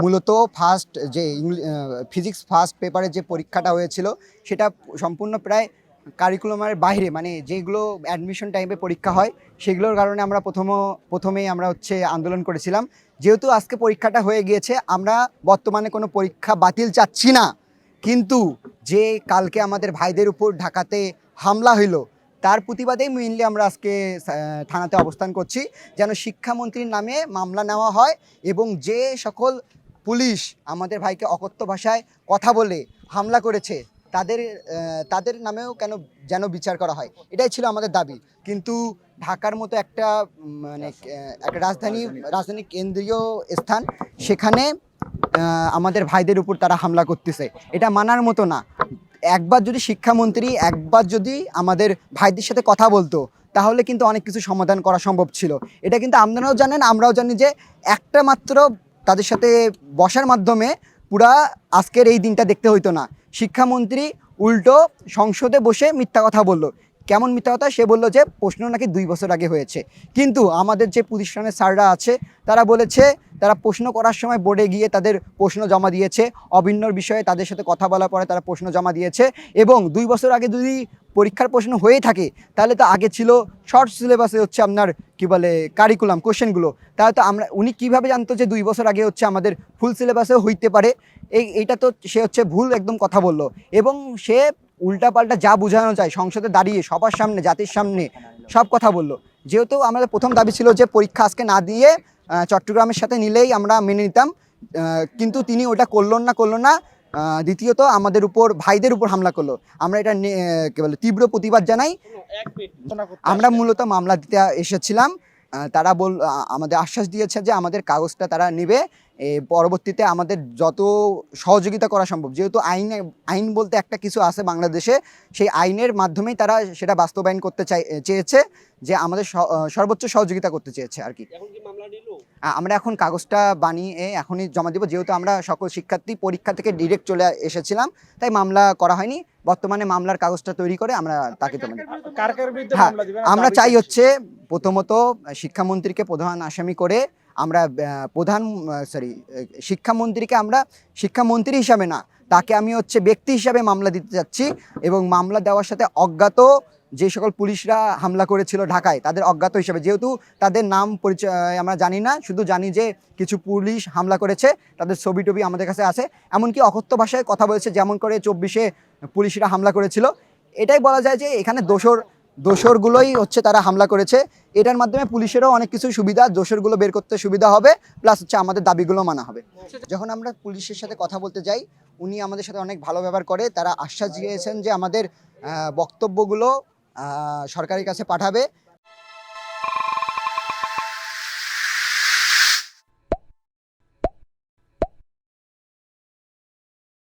মূলত ফার্স্ট যে physics first পেপারে যে পরীক্ষাটা হয়েছিল সেটা সম্পূর্ণ প্রায় কারিকুলামের বাইরে, মানে যেগুলো অ্যাডমিশন টাইমে পরীক্ষা হয় সেগুলোর কারণে আমরা প্রথমেই আমরা আন্দোলন করেছিলাম। যেহেতু আজকে পরীক্ষাটা হয়ে গিয়েছে, আমরা বর্তমানে কোনো পরীক্ষা বাতিল চাচ্ছি না, কিন্তু যে কালকে আমাদের ভাইদের উপর ঢাকাতে হামলা হইলো তার প্রতিবাদেই মেইনলি আমরা আজকে থানাতে অবস্থান করছি, যেন শিক্ষামন্ত্রীর নামে মামলা নেওয়া হয় এবং যে সকল পুলিশ আমাদের ভাইকে অকথ্য ভাষায় কথা বলে হামলা করেছে তাদের তাদের নামেও যেন বিচার করা হয়, এটাই ছিল আমাদের দাবি। কিন্তু ঢাকার মতো একটা একটা রাজধানী কেন্দ্রীয় স্থান, সেখানে আমাদের ভাইদের উপর তারা হামলা করতেছে, এটা মানার মতো না। একবার যদি শিক্ষামন্ত্রী একবার যদি আমাদের ভাইদের সাথে কথা বলতো তাহলে কিন্তু অনেক কিছু সমাধান করা সম্ভব ছিল। এটা কিন্তু আপনারাও জানেন, আমরাও জানি যে একটা মাত্র তাদের সাথে বসার মাধ্যমে পুরা আজকের এই দিনটা দেখতে হইতো না। শিক্ষামন্ত্রী উল্টো সংসদে বসে মিথ্যা কথা বলল। কেমন মিথ্যা কথা? সে বলল যে প্রশ্ন নাকি 2 বছর আগে হয়েছে, কিন্তু আমাদের যে প্রতিষ্ঠানের স্যাররা আছে তারা বলেছে তারা প্রশ্ন করার সময় বোর্ডে গিয়ে তাদের প্রশ্ন জমা দিয়েছে, অভিন্নর বিষয়ে তাদের সাথে কথা বলার পরে তারা প্রশ্ন জমা দিয়েছে। এবং 2 বছর আগে যদি পরীক্ষার প্রশ্ন হয়ে থাকে তাহলে তো আগে ছিল শর্ট সিলেবাসে আপনার কি বলে কারিকুলাম কোশ্চেনগুলো, তাহলে তো উনি কীভাবে জানতো যে 2 বছর আগে আমাদের ফুল সিলেবাসেও হইতে পারে? এইটা তো সে ভুল একদম কথা বলল। এবং সে উল্টাপাল্টা যা বোঝানো যায় সংসদে দাঁড়িয়ে সবার সামনে জাতির সামনে সব কথা বলল। যেহেতু আমাদের প্রথম দাবি ছিল যে পরীক্ষা আজকে না দিয়ে চট্টগ্রামের সাথে নিলেই আমরা মেনে নিতাম, কিন্তু তিনি ওটা করলো না। দ্বিতীয়ত আমাদের উপর ভাইদের উপর হামলা করলো। আমরা এটা কি বলে তীব্র প্রতিবাদ জানাই। আমরা মূলত মামলা দিতে এসেছিলাম। তারা আমাদের আশ্বাস দিয়েছে যে আমাদের কাগজটা তারা নেবে, পরবর্তীতে আমাদের যত সহযোগিতা করা সম্ভব, যেহেতু আইন বলতে একটা কিছু আছে বাংলাদেশে, সেই আইনের মাধ্যমেই তারা সেটা বাস্তবায়ন করতে চেয়েছে, যে আমাদের সর্বোচ্চ সহযোগিতা করতে চেয়েছে আর কি। আমরা এখন কাগজটা বানিয়ে এখনই জমা দিব, যেহেতু আমরা সকল শিক্ষার্থী পরীক্ষা থেকে ডিরেক্ট চলে এসেছিলাম, তাই মামলা করা হয়নি। বর্তমানে মামলার কাগজটা তৈরি করে আমরা তাকে জমা দিব। হ্যাঁ, আমরা চাই প্রথমত শিক্ষামন্ত্রীকে প্রধান আসামি করে আমরা শিক্ষামন্ত্রীকে আমরা শিক্ষামন্ত্রী হিসাবে না, তাকে আমি ব্যক্তি হিসাবে মামলা দিতে যাচ্ছি। এবং মামলা দেওয়ার সাথে অজ্ঞাত যে সকল পুলিশরা হামলা করেছিল ঢাকায় তাদের অজ্ঞাত হিসাবে, যেহেতু তাদের নাম পরিচয় আমরা জানি না, শুধু জানি যে কিছু পুলিশ হামলা করেছে, তাদের ছবি টবি আমাদের কাছে আছে, এমনকি অকথ্য ভাষায় কথা বলেছে, যেমন করে 24-এ পুলিশরা হামলা করেছিল। এটাই বলা যায় যে এখানে দোসরগুলোই তারা হামলা করেছে। এটার মাধ্যমে পুলিশেরও অনেক কিছু সুবিধা, দোসরগুলো বের করতে সুবিধা হবে, প্লাস আমাদের দাবিগুলো মানা হবে। যখন আমরা পুলিশের সাথে কথা বলতে যাই, উনি আমাদের সাথে অনেক ভালো ব্যবহার করে। তারা আশ্বাস দিয়েছেন যে আমাদের বক্তব্যগুলো সরকারের কাছে পাঠাবে